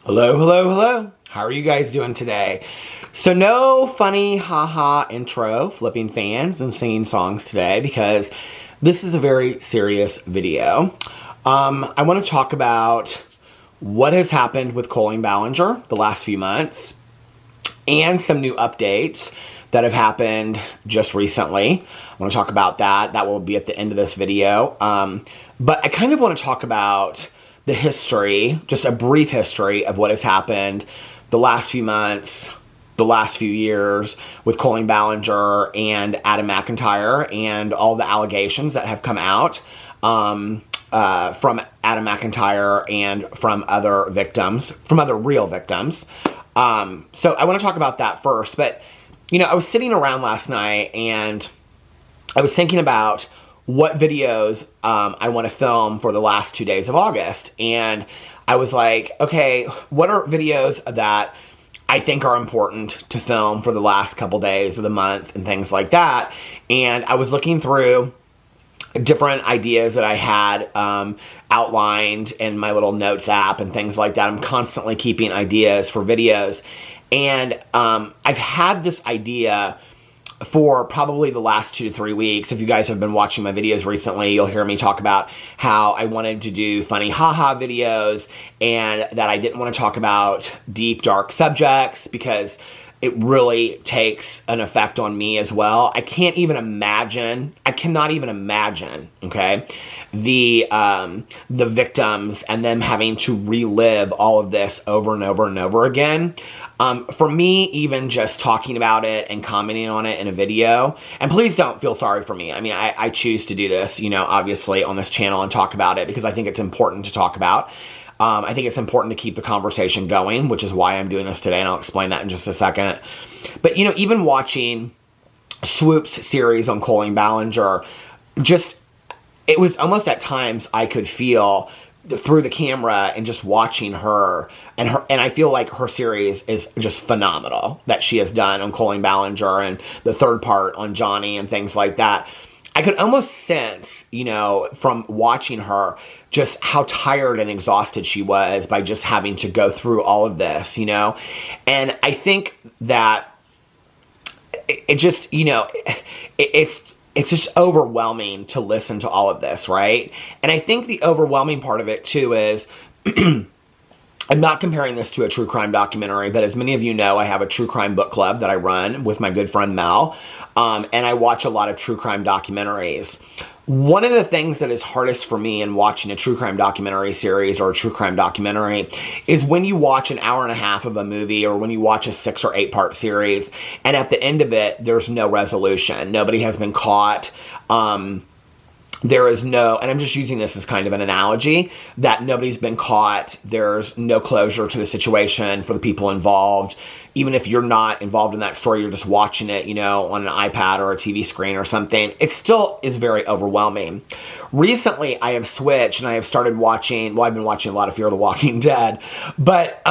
Hello, hello, hello. How are you guys doing today? So no funny haha intro flipping fans and singing songs today because this is a very serious video. I want to talk about what has happened with Colleen Ballinger the last few months and some new updates that have happened just recently. I want to talk about that. That will be at the end of this video. But I kind of want to talk about the history, just a brief history of what has happened the last few months, the last few years with Colleen Ballinger and Adam McIntyre and all the allegations that have come out from Adam McIntyre and from other victims, from other real victims. So I want to talk about that first. But, you know, I was sitting around last night and I was thinking about what videos I want to film for the last 2 days of August. And I was like, okay, what are videos that I think are important to film for the last couple days of the month and things like that. And I was looking through different ideas that I had outlined in my little notes app and things like that. I'm constantly keeping ideas for videos. And I've had this idea for probably the last 2 to 3 weeks. If you guys have been watching my videos recently, you'll hear me talk about how I wanted to do funny haha videos and that I didn't want to talk about deep, dark subjects because it really takes an effect on me as well. I cannot even imagine, okay, the victims and them having to relive all of this over and over and over again. For me, even just talking about it and commenting on it in a video, and please don't feel sorry for me. I mean, I choose to do this, you know, obviously on this channel and talk about it because I think it's important to talk about. I think it's important to keep the conversation going, which is why I'm doing this today, and I'll explain that in just a second. But, you know, even watching Swoop's series on Colleen Ballinger, it was almost at times I could feel through the camera and just watching her, and I feel like her series is just phenomenal that she has done on Colleen Ballinger and the third part on Johnny and things like that. I could almost sense, you know, from watching her just how tired and exhausted she was by just having to go through all of this, you know? And I think that it just, you know, it's just overwhelming to listen to all of this, right? And I think the overwhelming part of it, too, is I'm not comparing this to a true crime documentary, but as many of you know, I have a true crime book club that I run with my good friend Mel, and I watch a lot of true crime documentaries. One of the things that is hardest for me in watching a true crime documentary series or a true crime documentary is when you watch an hour and a half of a movie or when you watch a 6 or 8 part series and at the end of it, there's no resolution. Nobody has been caught. There is no, and I'm just using this as kind of an analogy, that nobody's been caught. There's no closure to the situation for the people involved. Even if you're not involved in that story, you're just watching it, you know, on an iPad or a TV screen or something. It still is very overwhelming. Recently, I have switched and I have started watching, well, I've been watching a lot of Fear the Walking Dead, but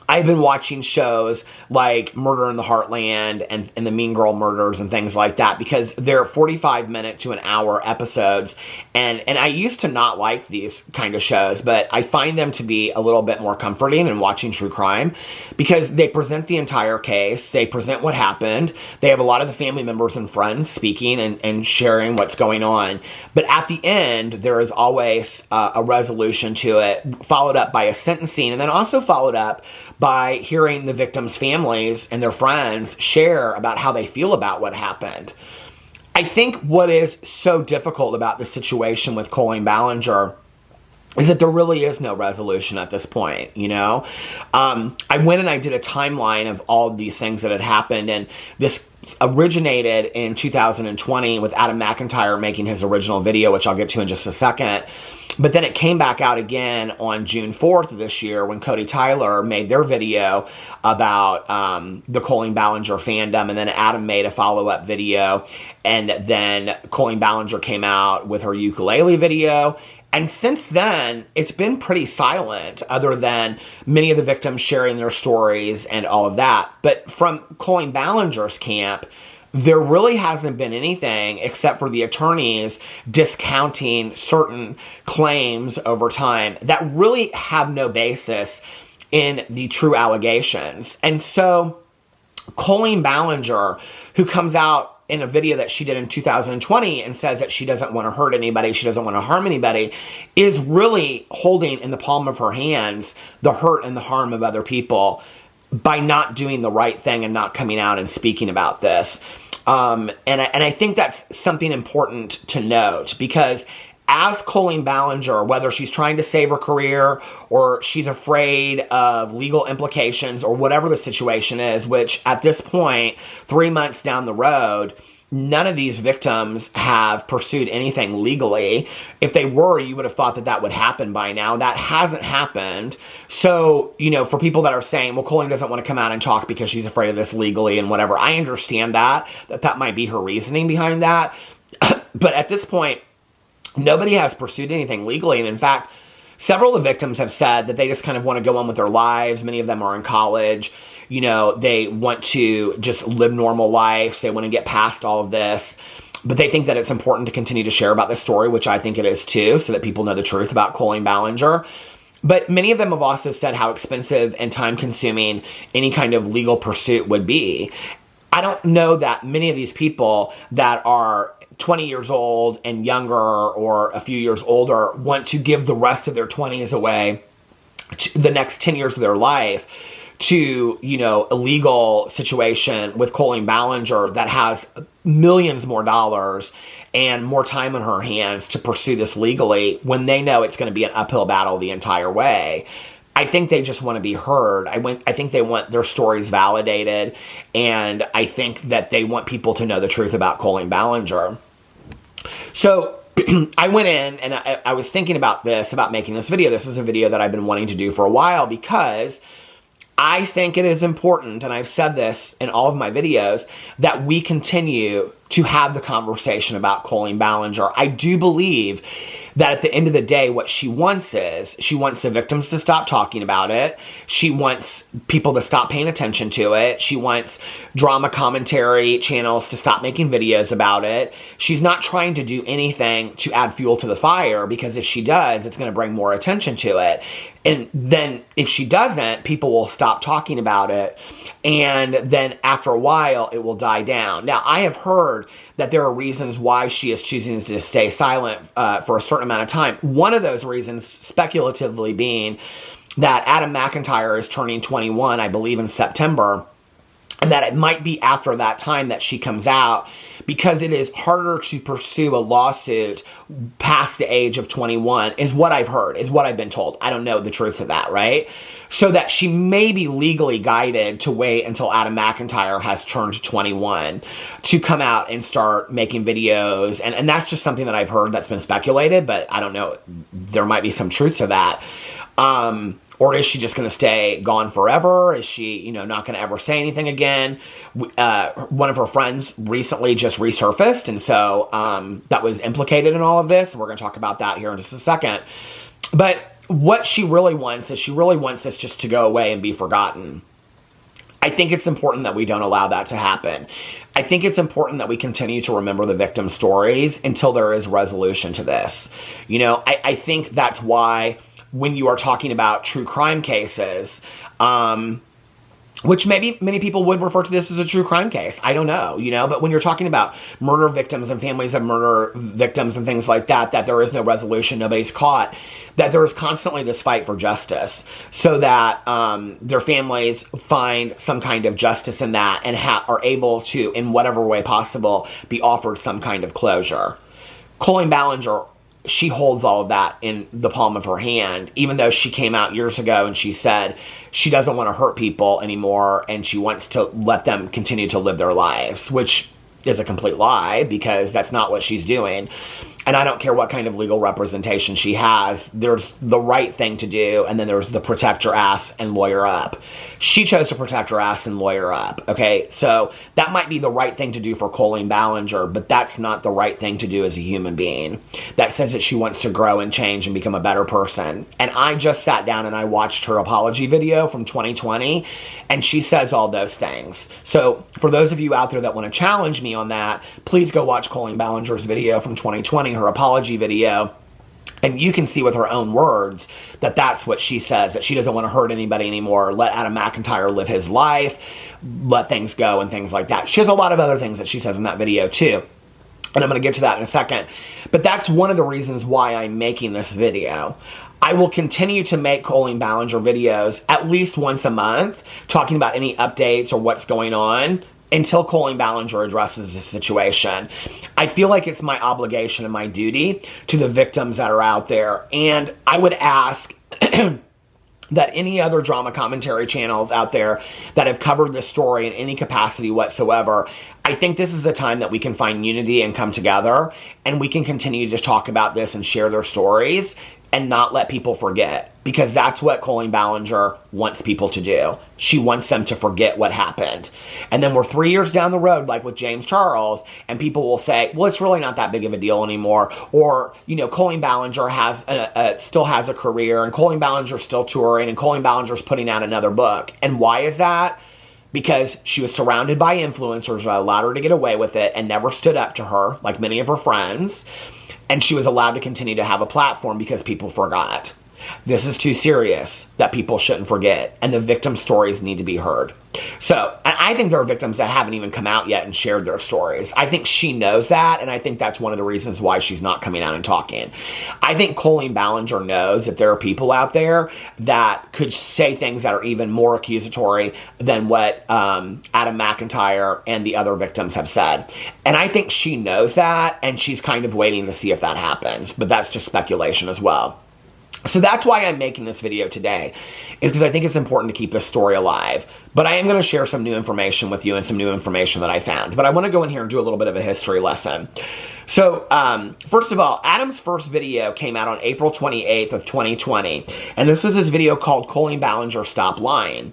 I've been watching shows like Murder in the Heartland and the Mean Girl Murders and things like that because they're 45-minute to an hour episodes. And I used to not like these kind of shows, but I find them to be a little bit more comforting in watching true crime because they present the entire case. They present what happened. They have a lot of the family members and friends speaking and sharing what's going on. But at the end, there is always a resolution to it, followed up by a sentencing, and then also followed up by hearing the victims' families and their friends share about how they feel about what happened. I think what is so difficult about the situation with Colleen Ballinger is that there really is no resolution at this point, you know? I went and I did a timeline of all of these things that had happened, and this originated in 2020 with Adam McIntyre making his original video, which I'll get to in just a second. But then it came back out again on June 4th of this year when Cody Tyler made their video about the Colleen Ballinger fandom, and then Adam made a follow-up video, and then Colleen Ballinger came out with her ukulele video. And since then, it's been pretty silent, other than many of the victims sharing their stories and all of that. But from Colleen Ballinger's camp, there really hasn't been anything except for the attorneys discounting certain claims over time that really have no basis in the true allegations. And so Colleen Ballinger, who comes out in a video that she did in 2020 and says that she doesn't want to hurt anybody, she doesn't want to harm anybody, is really holding in the palm of her hands the hurt and the harm of other people by not doing the right thing and not coming out and speaking about this. And I think that's something important to note, because as Colleen Ballinger, whether she's trying to save her career or she's afraid of legal implications or whatever the situation is, which at this point, 3 months down the road, none of these victims have pursued anything legally. If they were, you would have thought that that would happen by now. That hasn't happened. So, you know, for people that are saying, well, Colleen doesn't want to come out and talk because she's afraid of this legally and whatever, I understand that might be her reasoning behind that. But at this point, nobody has pursued anything legally. And in fact, several of the victims have said that they just kind of want to go on with their lives. Many of them are in college. You know, they want to just live normal lives. They want to get past all of this. But they think that it's important to continue to share about this story, which I think it is too, so that people know the truth about Colleen Ballinger. But many of them have also said how expensive and time-consuming any kind of legal pursuit would be. I don't know that many of these people that are 20 years old and younger or a few years older want to give the rest of their 20s away, the next 10 years of their life, to, you know, a legal situation with Colleen Ballinger that has millions more dollars and more time on her hands to pursue this legally when they know it's going to be an uphill battle the entire way. I think they just want to be heard. I think they want their stories validated, and I think that they want people to know the truth about Colleen Ballinger. So I went in and I was thinking about this, about making this video. This is a video that I've been wanting to do for a while because I think it is important, and I've said this in all of my videos, that we continue to have the conversation about Colleen Ballinger. I do believe that at the end of the day, what she wants is, she wants the victims to stop talking about it. She wants people to stop paying attention to it. She wants drama commentary channels to stop making videos about it. She's not trying to do anything to add fuel to the fire, because if she does, it's going to bring more attention to it. And then if she doesn't, people will stop talking about it. And then after a while, it will die down. Now, I have heard that there are reasons why she is choosing to stay silent for a certain amount of time. One of those reasons, speculatively, being that Adam McIntyre is turning 21, I believe, in September. And that it might be after that time that she comes out, because it is harder to pursue a lawsuit past the age of 21, is what I've heard, is what I've been told. I don't know the truth of that, right? So that she may be legally guided to wait until Adam McIntyre has turned 21 to come out and start making videos. And that's just something that I've heard that's been speculated, but I don't know. There might be some truth to that. Or is she just going to stay gone forever? Is she, you know, not going to ever say anything again? One of her friends recently just resurfaced, and so that was implicated in all of this. We're going to talk about that here in just a second. But what she really wants is, she really wants this just to go away and be forgotten. I think it's important that we don't allow that to happen. I think it's important that we continue to remember the victim stories until there is resolution to this. You know, I think that's why, when you are talking about true crime cases, which maybe many people would refer to this as a true crime case. I don't know, you know, but when you're talking about murder victims and families of murder victims and things like that, that there is no resolution, nobody's caught, that there is constantly this fight for justice, so that their families find some kind of justice in that and are able to, in whatever way possible, be offered some kind of closure. Colleen Ballinger, she holds all of that in the palm of her hand, even though she came out years ago and she said she doesn't want to hurt people anymore and she wants to let them continue to live their lives, which is a complete lie, because that's not what she's doing. And I don't care what kind of legal representation she has. There's the right thing to do, and then there's the protect your ass and lawyer up. She chose to protect her ass and lawyer up, okay? So that might be the right thing to do for Colleen Ballinger, but that's not the right thing to do as a human being. That says that she wants to grow and change and become a better person. And I just sat down and I watched her apology video from 2020, and she says all those things. So for those of you out there that want to challenge me on that, please go watch Colleen Ballinger's video from 2020, her apology video. And you can see with her own words that that's what she says, that she doesn't want to hurt anybody anymore, let Adam McIntyre live his life, let things go and things like that. She has a lot of other things that she says in that video too. And I'm going to get to that in a second. But that's one of the reasons why I'm making this video. I will continue to make Colleen Ballinger videos at least once a month, talking about any updates or what's going on, until Colleen Ballinger addresses the situation. I feel like it's my obligation and my duty to the victims that are out there. And I would ask that any other drama commentary channels out there that have covered this story in any capacity whatsoever, I think this is a time that we can find unity and come together, and we can continue to talk about this and share their stories and not let people forget, because that's what Colleen Ballinger wants people to do. She wants them to forget what happened. And then we're 3 years down the road, like with James Charles, and people will say, well, it's really not that big of a deal anymore. Or, you know, Colleen Ballinger still has a career, and Colleen Ballinger's still touring, and Colleen Ballinger's putting out another book. And why is that? Because she was surrounded by influencers that allowed her to get away with it and never stood up to her, like many of her friends. And she was allowed to continue to have a platform because people forgot. This is too serious that people shouldn't forget, and the victim stories need to be heard. So, and I think there are victims that haven't even come out yet and shared their stories. I think she knows that, and I think that's one of the reasons why she's not coming out and talking. I think Colleen Ballinger knows that there are people out there that could say things that are even more accusatory than what Adam McIntyre and the other victims have said. And I think she knows that, and she's kind of waiting to see if that happens. But that's just speculation as well. So that's why I'm making this video today, is because I think it's important to keep this story alive. But I am going to share some new information with you and some new information that I found. But I want to go in here and do a little bit of a history lesson. So, first of all, Adam's first video came out on April 28th of 2020. And this was his video called Colleen Ballinger Stop Lying.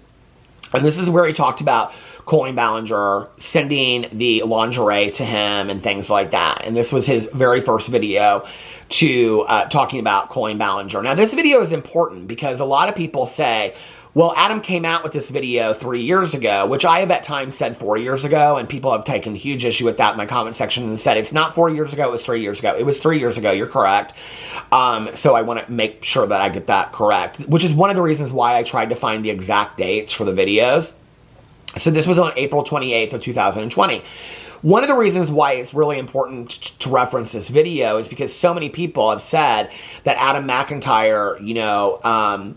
And this is where he talked about Colleen Ballinger sending the lingerie to him and things like that. And this was his very first video to talking about Colleen Ballinger. Now, this video is important because a lot of people say, well, Adam came out with this video 3 years ago, which I have at times said 4 years ago, and people have taken huge issue with that in my comment section and said, it's not 4 years ago, it was 3 years ago. It was 3 years ago, you're correct. So I want to make sure that I get that correct, which is one of the reasons why I tried to find the exact dates for the videos. So this was on April 28th of 2020. One of the reasons why it's really important to reference this video is because so many people have said that Adam McIntyre, you know,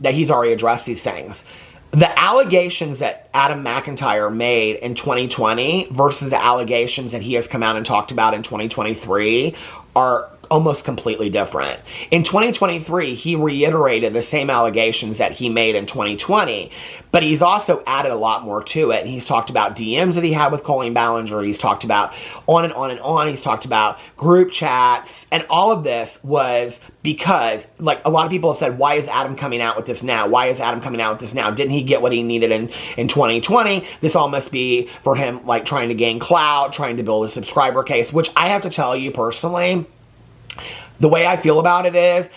that he's already addressed these things. The allegations that Adam McIntyre made in 2020 versus the allegations that he has come out and talked about in 2023 are almost completely different. In 2023, he reiterated the same allegations that he made in 2020, but he's also added a lot more to it. He's talked about DMs that he had with Colleen Ballinger. He's talked about on and on and on. He's talked about group chats, and all of this was because, like, a lot of people have said, why is Adam coming out with this now? Why is Adam coming out with this now? Didn't he get what he needed in 2020? This all must be for him, like, trying to gain clout, trying to build a subscriber case, which I have to tell you personally, the way I feel about it is,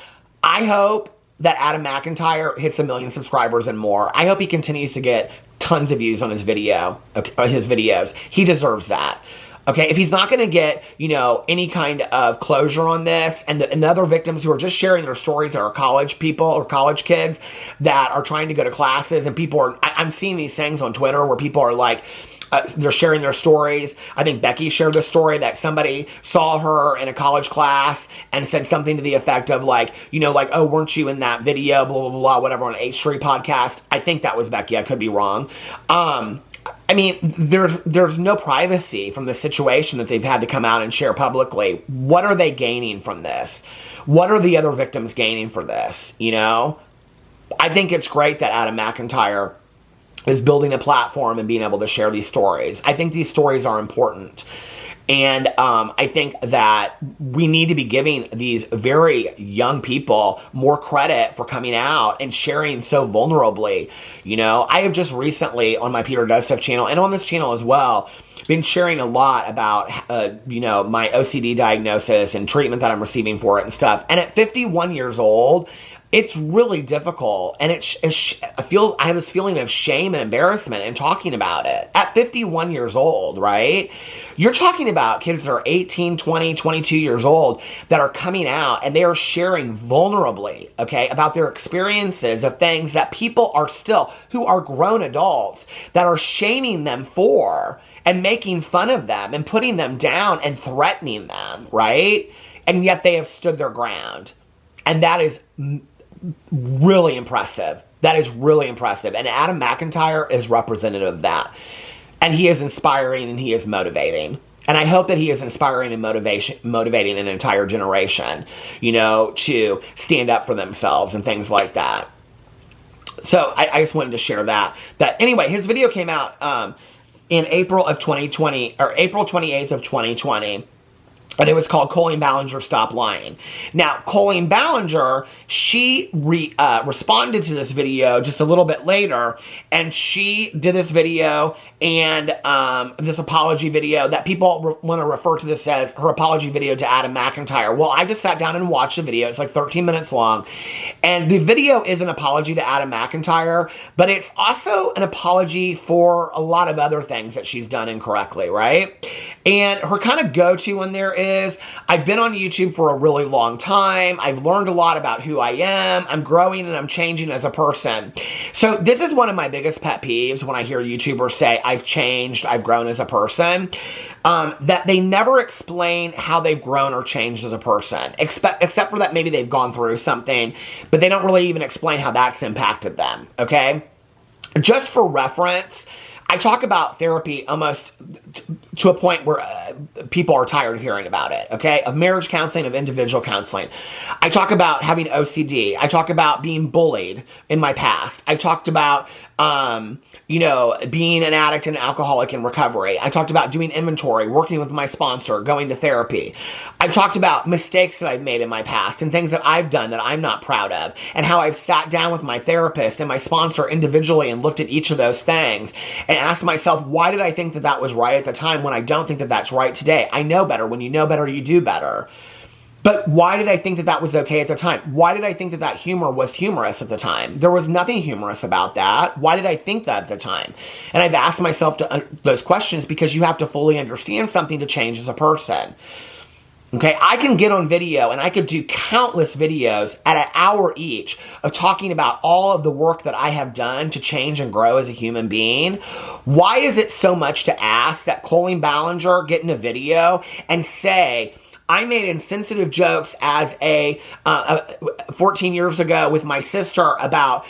I hope that Adam McIntyre hits 1 million subscribers and more. I hope he continues to get tons of views on his videos. He deserves that. Okay, if he's not going to get, you know, any kind of closure on this, and other victims who are just sharing their stories that are college people or college kids that are trying to go to classes, and people are, I'm seeing these things on Twitter where people are like, they're sharing their stories. I think Becky shared the story that somebody saw her in a college class and said something to the effect of, like, you know, like, oh, weren't you in that video, blah, blah, blah, whatever, on 8th Street podcast. I think that was Becky. I could be wrong. I mean, there's no privacy from the situation that they've had to come out and share publicly. What are they gaining from this? What are the other victims gaining for this, you know? I think it's great that Adam McIntyre is building a platform and being able to share these stories. I think these stories are important. And I think that we need to be giving these very young people more credit for coming out and sharing so vulnerably. You know, I have just recently on my Peter Does Stuff channel and on this channel as well, been sharing a lot about, you know, my OCD diagnosis and treatment that I'm receiving for it and stuff. And at 51 years old, it's really difficult, and I have this feeling of shame and embarrassment in talking about it. At 51 years old, right? You're talking about kids that are 18, 20, 22 years old that are coming out, and they are sharing vulnerably, okay, about their experiences of things that people are still, who are grown adults, that are shaming them for, and making fun of them, and putting them down, and threatening them, right? And yet they have stood their ground. And that is really impressive. That is really impressive. And Adam McIntyre is representative of that. And he is inspiring and he is motivating. And I hope that he is inspiring and motivating an entire generation, you know, to stand up for themselves and things like that. So I just wanted to share that. Anyway, his video came out in April of 2020, or April 28th of 2020. And it was called Colleen Ballinger, Stop Lying. Now, Colleen Ballinger, she responded to this video just a little bit later, and she did this video and this apology video that people want to refer to this as her apology video to Adam McIntyre. Well, I just sat down and watched the video. It's like 13 minutes long. And the video is an apology to Adam McIntyre, but it's also an apology for a lot of other things that she's done incorrectly, right? And her kind of go-to in there is, I've been on YouTube for a really long time. I've learned a lot about who I am. I'm growing and I'm changing as a person. So this is one of my biggest pet peeves when I hear YouTubers say, I've changed, I've grown as a person. That they never explain how they've grown or changed as a person. Except for that maybe they've gone through something, but they don't really even explain how that's impacted them, okay? Just for reference, I talk about therapy almost to a point where people are tired of hearing about it, okay? Of marriage counseling, of individual counseling. I talk about having OCD. I talk about being bullied in my past. I talked about, you know, being an addict and an alcoholic in recovery. I talked about doing inventory, working with my sponsor, going to therapy. I talked about mistakes that I've made in my past and things that I've done that I'm not proud of, and how I've sat down with my therapist and my sponsor individually and looked at each of those things and asked myself, why did I think that that was right at the time when I don't think that that's right today? I know better. When you know better, you do better. But why did I think that that was okay at the time? Why did I think that that humor was humorous at the time? There was nothing humorous about that. Why did I think that at the time? And I've asked myself those questions because you have to fully understand something to change as a person. Okay, I can get on video and I could do countless videos at an hour each of talking about all of the work that I have done to change and grow as a human being. Why is it so much to ask that Colleen Ballinger get in a video and say, I made insensitive jokes as 14 years ago with my sister about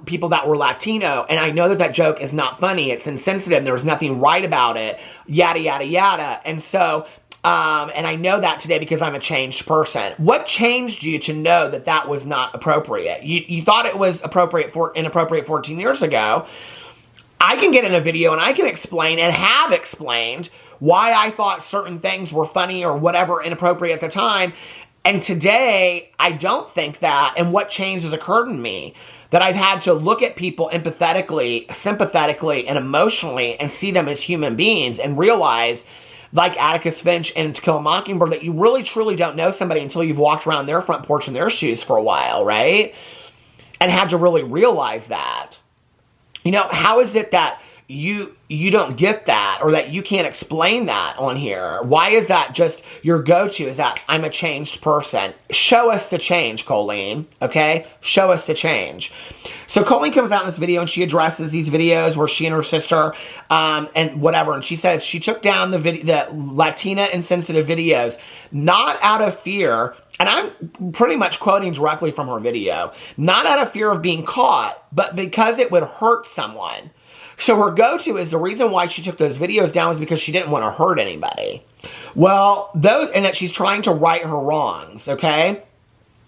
people that were Latino, and I know that that joke is not funny, it's insensitive, and there was nothing right about it, yada, yada, yada. And so, and I know that today because I'm a changed person. What changed you to know that that was not appropriate? You thought it was inappropriate 14 years ago. I can get in a video and I can explain, and have explained, why I thought certain things were funny or whatever inappropriate at the time. And today, I don't think that, and what change has occurred in me, that I've had to look at people empathetically, sympathetically, and emotionally, and see them as human beings, and realize, like Atticus Finch and To Kill a Mockingbird, that you really truly don't know somebody until you've walked around their front porch in their shoes for a while, right? And had to really realize that. You know, how is it that you don't get that, or that you can't explain that on here? Why is that just your go-to, is that I'm a changed person? Show us the change, Colleen, okay? Show us the change. So Colleen comes out in this video and she addresses these videos where she and her sister and whatever, and she says she took down the Latina insensitive videos not out of fear, and I'm pretty much quoting directly from her video, not out of fear of being caught, but because it would hurt someone. So her go-to is the reason why she took those videos down was because she didn't want to hurt anybody. Well, and that she's trying to right her wrongs, okay?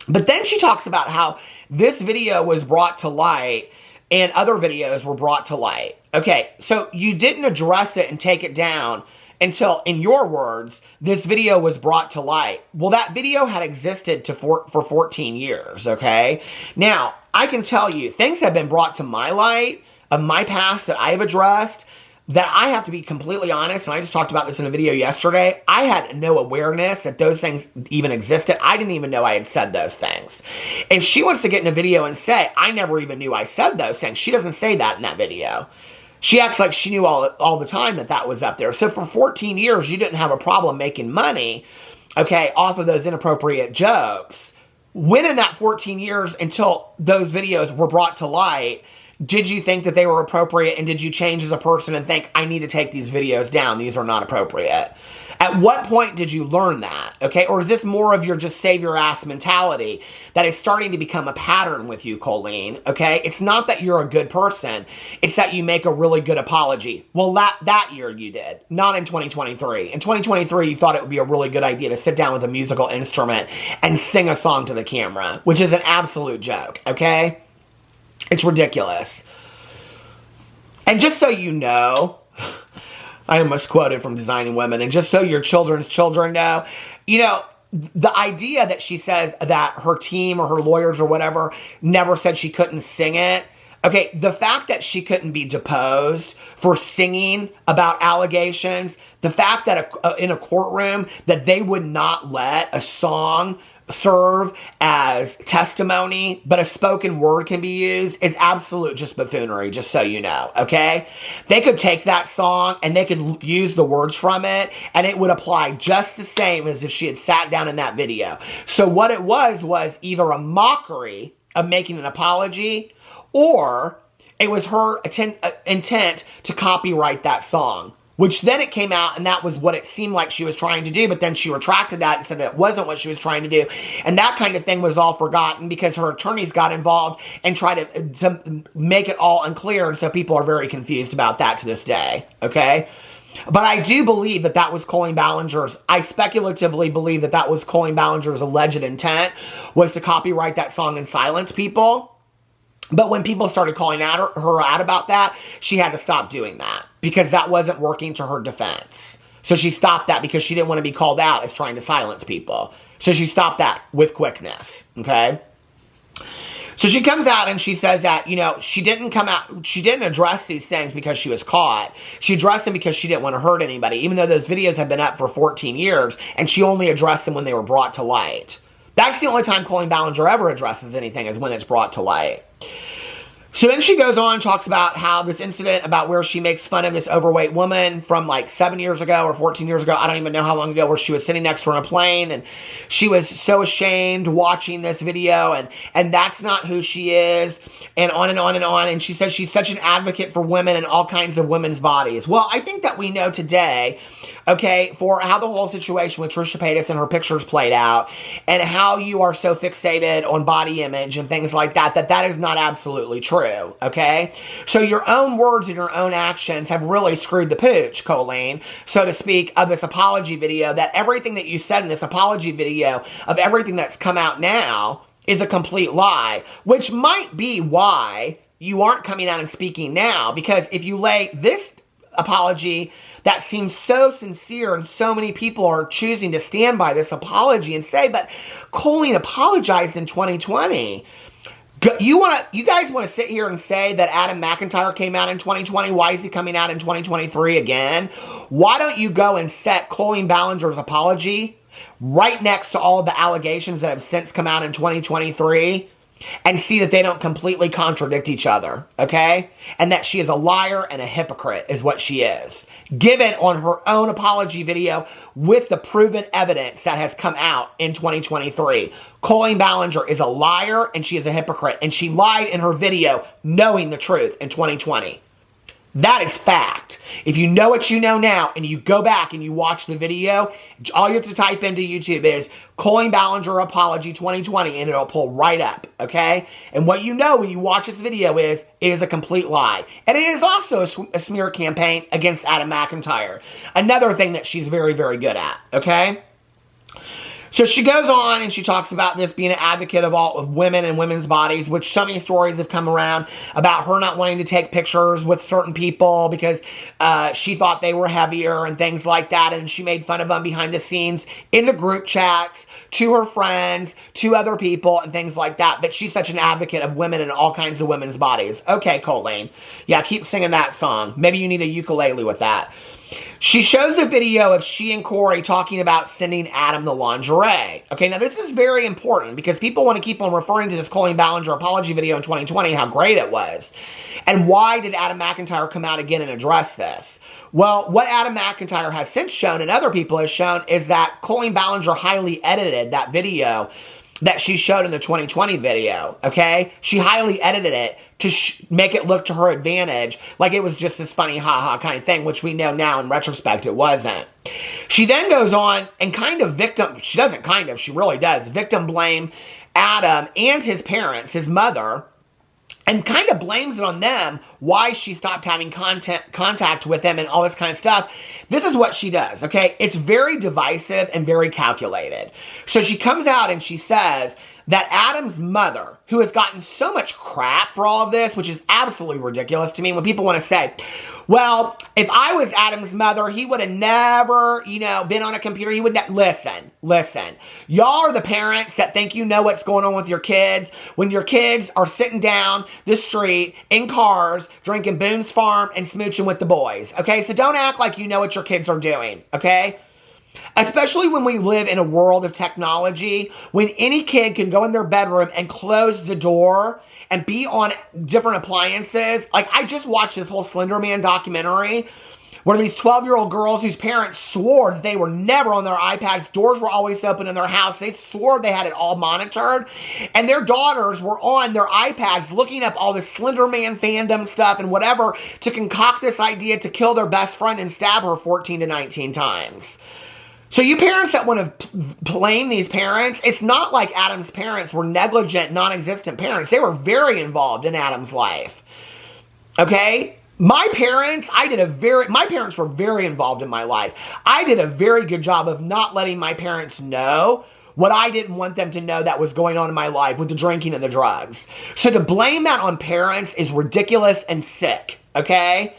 But then she talks about how this video was brought to light and other videos were brought to light. Okay, so you didn't address it and take it down until, in your words, this video was brought to light. Well, that video had existed for 14 years, okay? Now, I can tell you, things have been brought to my light of my past that I have addressed that I have to be completely honest, and I just talked about this in a video yesterday, I had no awareness that those things even existed. I didn't even know I had said those things. If she wants to get in a video and say, I never even knew I said those things, she doesn't say that in that video. She acts like she knew all the time that that was up there. So for 14 years, you didn't have a problem making money, okay, off of those inappropriate jokes. When in that 14 years until those videos were brought to light, did you think that they were appropriate, and did you change as a person and think, I need to take these videos down, these are not appropriate? At what point did you learn that, okay? Or is this more of your just save your ass mentality that is starting to become a pattern with you, Colleen, okay? It's not that you're a good person, it's that you make a really good apology. Well, that year you did, not in 2023. In 2023, you thought it would be a really good idea to sit down with a musical instrument and sing a song to the camera, which is an absolute joke, okay? It's ridiculous. And just so you know, I almost quoted from Designing Women, and just so your children's children know, you know, the idea that she says that her team or her lawyers or whatever never said she couldn't sing it. Okay, the fact that she couldn't be deposed for singing about allegations, the fact that in a courtroom that they would not let a song serve as testimony, but a spoken word can be used, is absolute just buffoonery, just so you know, okay? They could take that song and they could use the words from it, and it would apply just the same as if she had sat down in that video. So what it was either a mockery of making an apology, or it was her intent to copyright that song. Which then it came out, and that was what it seemed like she was trying to do, but then she retracted that and said that wasn't what she was trying to do. And that kind of thing was all forgotten because her attorneys got involved and tried to make it all unclear, and so people are very confused about that to this day, okay? But I do believe that that was Colleen Ballinger's, I speculatively believe that that was Colleen Ballinger's alleged intent, was to copyright that song and silence people. But when people started calling her out about that, she had to stop doing that because that wasn't working to her defense. So she stopped that because she didn't want to be called out as trying to silence people. So she stopped that with quickness, okay? So she comes out and she says that, you know, she didn't address these things because she was caught. She addressed them because she didn't want to hurt anybody, even though those videos have been up for 14 years, and she only addressed them when they were brought to light. That's the only time Colleen Ballinger ever addresses anything, is when it's brought to light. So then she goes on and talks about how this incident about where she makes fun of this overweight woman from like 7 years ago or 14 years ago, I don't even know how long ago, where she was sitting next to her on a plane, and she was so ashamed watching this video, and that's not who she is, and on and on and on. And she says she's such an advocate for women and all kinds of women's bodies. Well, I think that we know today, okay, for how the whole situation with Trisha Paytas and her pictures played out, and how you are so fixated on body image and things like that, that is not absolutely true. Okay? So your own words and your own actions have really screwed the pooch, Colleen, so to speak, of this apology video, that everything that you said in this apology video of everything that's come out now is a complete lie, which might be why you aren't coming out and speaking now, because if you lay this apology that seems so sincere and so many people are choosing to stand by this apology and say, but Colleen apologized in 2020. You guys want to sit here and say that Adam McIntyre came out in 2020? Why is he coming out in 2023 again? Why don't you go and set Colleen Ballinger's apology right next to all of the allegations that have since come out in 2023 and see that they don't completely contradict each other, okay? And that she is a liar and a hypocrite is what she is, given on her own apology video with the proven evidence that has come out in 2023. Colleen Ballinger is a liar and she is a hypocrite, and she lied in her video knowing the truth in 2020. That is fact. If you know what you know now and you go back and you watch the video, all you have to type into YouTube is Colleen Ballinger apology 2020 and it'll pull right up, okay? And what you know when you watch this video is it is a complete lie. And it is also a smear campaign against Adam McIntyre. Another thing that she's very, very good at, okay? So she goes on and she talks about this being an advocate of women and women's bodies, which so many stories have come around about her not wanting to take pictures with certain people because she thought they were heavier and things like that. And she made fun of them behind the scenes in the group chats, to her friends, to other people, and things like that. But she's such an advocate of women and all kinds of women's bodies. Okay, Colleen. Yeah, keep singing that song. Maybe you need a ukulele with that. She shows a video of she and Corey talking about sending Adam the lingerie. Okay, now this is very important because people want to keep on referring to this Colleen Ballinger apology video in 2020, how great it was. And why did Adam McIntyre come out again and address this? Well, what Adam McIntyre has since shown and other people have shown is that Colleen Ballinger highly edited that video that she showed in the 2020 video, okay? She highly edited it to make it look to her advantage like it was just this funny ha-ha kind of thing, which we know now in retrospect it wasn't. She then goes on and she really does, victim blame Adam and his parents, his mother, and kind of blames it on them why she stopped having contact with him and all this kind of stuff. This is what she does, okay? It's very divisive and very calculated. So she comes out and she says that Adam's mother, who has gotten so much crap for all of this, which is absolutely ridiculous to me when people want to say, well, if I was Adam's mother, he would have never, been on a computer. He would listen. Y'all are the parents that think you know what's going on with your kids when your kids are sitting down the street in cars, drinking Boone's Farm and smooching with the boys, okay? So don't act like you know what your kids are doing, okay? Especially when we live in a world of technology, when any kid can go in their bedroom and close the door and be on different appliances. Like, I just watched this whole Slender Man documentary where these 12-year-old girls whose parents swore that they were never on their iPads, doors were always open in their house, they swore they had it all monitored, and their daughters were on their iPads looking up all this Slender Man fandom stuff and whatever to concoct this idea to kill their best friend and stab her 14 to 19 times. So you parents that want to blame these parents, it's not like Adam's parents were negligent, non-existent parents. They were very involved in Adam's life. Okay? My parents were very involved in my life. I did a very good job of not letting my parents know what I didn't want them to know that was going on in my life with the drinking and the drugs. So to blame that on parents is ridiculous and sick. Okay?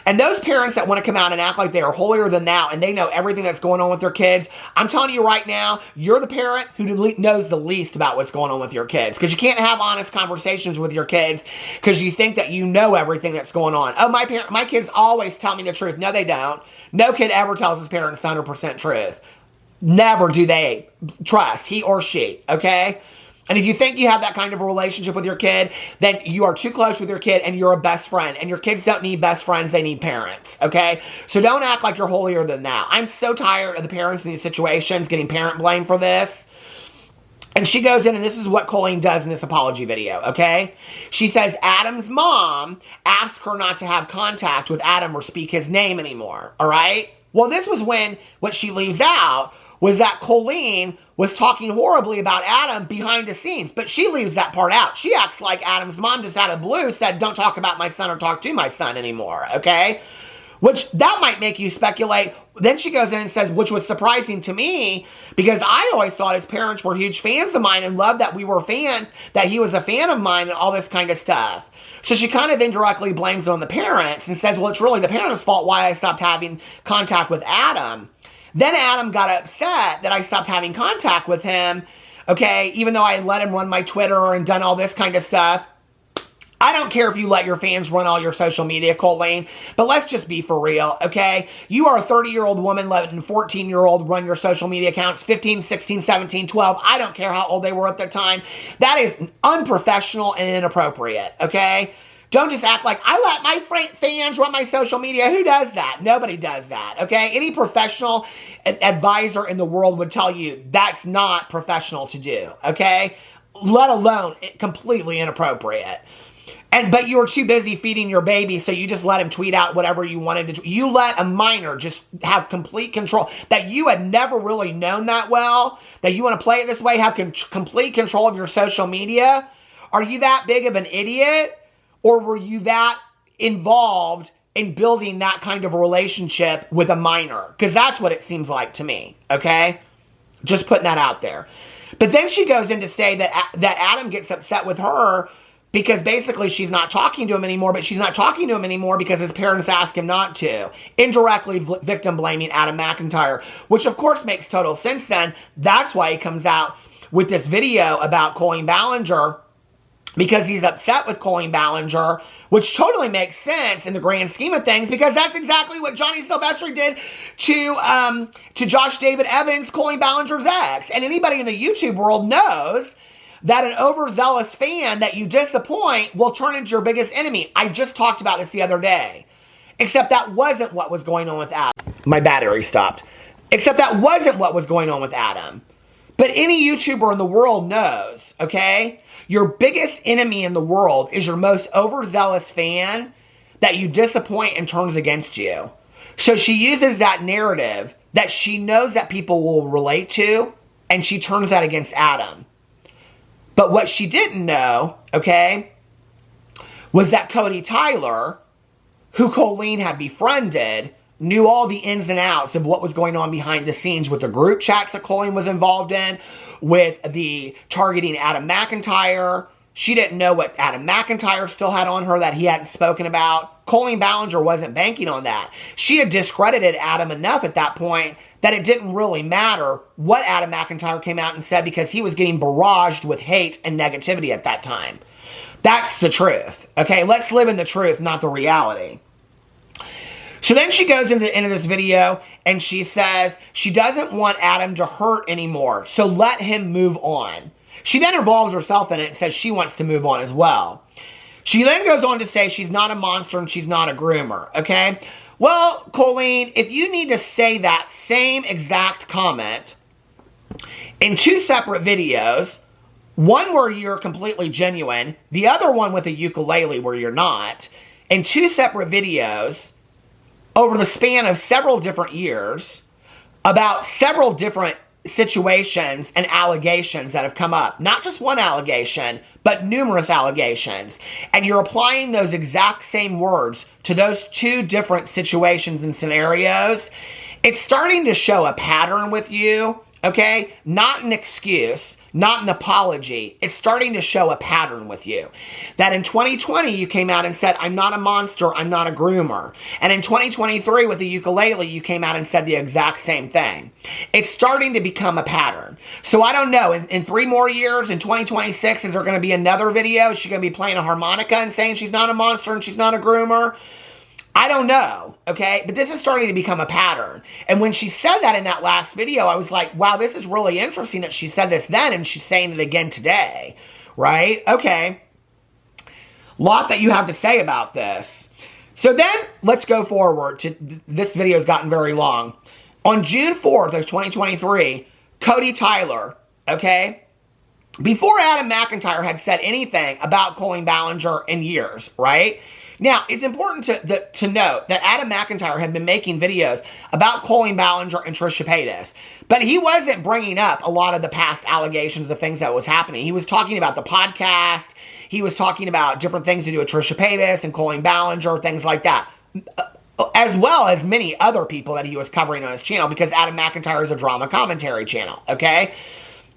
And those parents that want to come out and act like they are holier than thou and they know everything that's going on with their kids, I'm telling you right now, you're the parent who knows the least about what's going on with your kids. Because you can't have honest conversations with your kids because you think that you know everything that's going on. Oh, my kids always tell me the truth. No, they don't. No kid ever tells his parents the 100% truth. Never do they trust he or she, okay? And if you think you have that kind of a relationship with your kid, then you are too close with your kid and you're a best friend. And your kids don't need best friends, they need parents, okay? So don't act like you're holier than thou. I'm so tired of the parents in these situations getting parent blame for this. And she goes in, and this is what Colleen does in this apology video, okay? She says Adam's mom asked her not to have contact with Adam or speak his name anymore, all right? Well, this was when what she leaves out was that Colleen was talking horribly about Adam behind the scenes, but she leaves that part out. She acts like Adam's mom just out of blue said, don't talk about my son or talk to my son anymore, okay? Which, that might make you speculate. Then she goes in and says, which was surprising to me, because I always thought his parents were huge fans of mine and loved that we were fans, that he was a fan of mine and all this kind of stuff. So she kind of indirectly blames it on the parents and says, well, it's really the parents' fault why I stopped having contact with Adam. Then Adam got upset that I stopped having contact with him, okay, even though I let him run my Twitter and done all this kind of stuff. I don't care if you let your fans run all your social media, Colleen, but let's just be for real, okay? You are a 30-year-old woman letting a 14-year-old run your social media accounts, 15, 16, 17, 12. I don't care how old they were at the time. That is unprofessional and inappropriate, okay? Don't just act like, I let my fans run my social media. Who does that? Nobody does that, okay? Any professional advisor in the world would tell you that's not professional to do, okay? Let alone completely inappropriate. But you were too busy feeding your baby, so you just let him tweet out whatever you wanted to. You let a minor just have complete control, that you had never really known that well, that you want to play it this way, have complete control of your social media. Are you that big of an idiot? Or were you that involved in building that kind of a relationship with a minor? Because that's what it seems like to me, okay? Just putting that out there. But then she goes in to say that Adam gets upset with her because basically she's not talking to him anymore, but she's not talking to him anymore because his parents ask him not to. Indirectly victim blaming Adam McIntyre, which of course makes total sense then. That's why he comes out with this video about Colleen Ballinger, because he's upset with Colleen Ballinger, which totally makes sense in the grand scheme of things, because that's exactly what Johnny Silvestri did to Josh David Evans, Colleen Ballinger's ex. And anybody in the YouTube world knows that an overzealous fan that you disappoint will turn into your biggest enemy. I just talked about this the other day. Except that wasn't what was going on with Adam. My battery stopped. Except that wasn't what was going on with Adam. But any YouTuber in the world knows, okay? Your biggest enemy in the world is your most overzealous fan that you disappoint and turns against you. So she uses that narrative that she knows that people will relate to, and she turns that against Adam. But what she didn't know, okay, was that Cody Tyler, who Colleen had befriended, knew all the ins and outs of what was going on behind the scenes with the group chats that Colleen was involved in, with the targeting Adam McIntyre. She didn't know what Adam McIntyre still had on her that he hadn't spoken about. Colleen Ballinger wasn't banking on that. She had discredited Adam enough at that point that it didn't really matter what Adam McIntyre came out and said, because he was getting barraged with hate and negativity at that time. That's the truth. Okay, let's live in the truth, not the reality. So then she goes into this video and she says she doesn't want Adam to hurt anymore, so let him move on. She then involves herself in it and says she wants to move on as well. She then goes on to say she's not a monster and she's not a groomer, okay? Well, Colleen, if you need to say that same exact comment in two separate videos, one where you're completely genuine, the other one with a ukulele where you're not, in two separate videos over the span of several different years about several different situations and allegations that have come up. Not just one allegation, but numerous allegations. And you're applying those exact same words to those two different situations and scenarios. It's starting to show a pattern with you, okay? Not an excuse, not an apology. It's starting to show a pattern with you. That in 2020, you came out and said, I'm not a monster, I'm not a groomer. And in 2023, with the ukulele, you came out and said the exact same thing. It's starting to become a pattern. So I don't know, in 3 more years, in 2026, is there going to be another video? Is she going to be playing a harmonica and saying she's not a monster and she's not a groomer? I don't know, okay? But this is starting to become a pattern. And when she said that in that last video, I was like, wow, this is really interesting that she said this then and she's saying it again today, right? Okay. Lot that you have to say about this. So then, let's go forward to, this video has gotten very long. On June 4th of 2023, Cody Tyler, okay? Before Adam McIntyre had said anything about Colleen Ballinger in years, right? Now, it's important to note that Adam McIntyre had been making videos about Colleen Ballinger and Trisha Paytas, but he wasn't bringing up a lot of the past allegations of things that was happening. He was talking about the podcast. He was talking about different things to do with Trisha Paytas and Colleen Ballinger, things like that, as well as many other people that he was covering on his channel, because Adam McIntyre is a drama commentary channel, okay?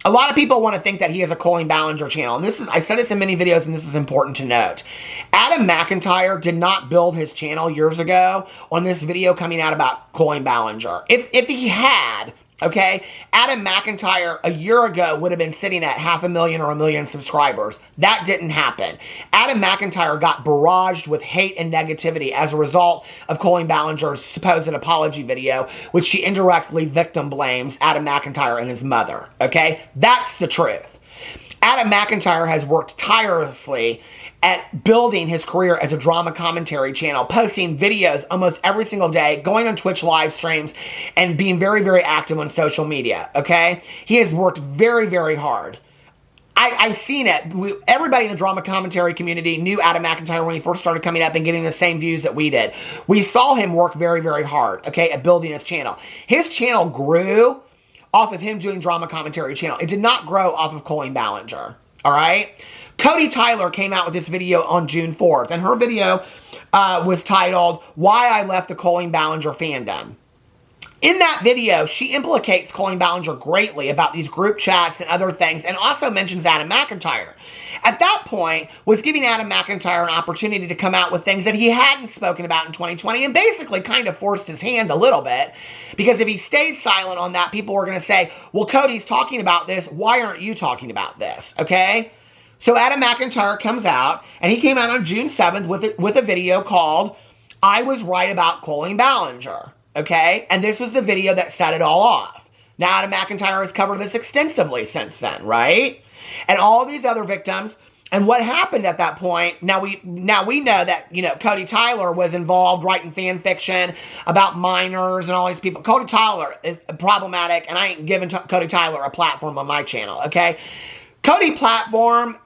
A lot of people want to think that he has a Colleen Ballinger channel, and this is, I've said this in many videos, and this is important to note. Adam McIntyre did not build his channel years ago on this video coming out about Colleen Ballinger. If he had, okay, Adam McIntyre a year ago would have been sitting at 500,000 or 1 million subscribers. That didn't happen. Adam McIntyre got barraged with hate and negativity as a result of Colleen Ballinger's supposed apology video, which she indirectly victim blames Adam McIntyre and his mother, okay? That's the truth. Adam McIntyre has worked tirelessly at building his career as a drama commentary channel, posting videos almost every single day, going on Twitch live streams, and being very, very active on social media, okay? He has worked very, very hard. I've seen it. Everybody in the drama commentary community knew Adam McIntyre when he first started coming up and getting the same views that we did. We saw him work very, very hard, okay, at building his channel. His channel grew off of him doing drama commentary channel. It did not grow off of Colleen Ballinger, all right? Cody Tyler came out with this video on June 4th, and her video was titled, Why I Left the Colleen Ballinger Fandom. In that video, she implicates Colleen Ballinger greatly about these group chats and other things, and also mentions Adam McIntyre. At that point, was giving Adam McIntyre an opportunity to come out with things that he hadn't spoken about in 2020, and basically kind of forced his hand a little bit, because if he stayed silent on that, people were going to say, well, Cody's talking about this, why aren't you talking about this, okay? So Adam McIntyre comes out, and he came out on June 7th with a video called, I Was Right About Colleen Ballinger. Okay? And this was the video that set it all off. Now, Adam McIntyre has covered this extensively since then, right? And all these other victims. And what happened at that point, now we know that, Cody Tyler was involved writing fan fiction about minors and all these people. Cody Tyler is problematic, and I ain't giving Cody Tyler a platform on my channel, okay? Cody platform,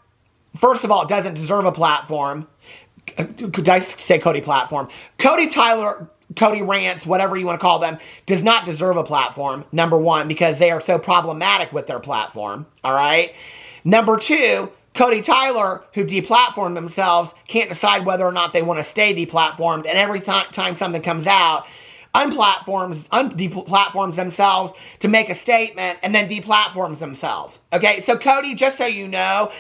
first of all, doesn't deserve a platform. Could I say Cody platform? Cody Tyler... Cody rants, whatever you want to call them, does not deserve a platform, number one, because they are so problematic with their platform, all right? Number two, Cody Tyler, who deplatformed themselves, can't decide whether or not they want to stay deplatformed, and every time something comes out, deplatforms themselves to make a statement, and then deplatforms themselves, okay? So Cody, just so you know,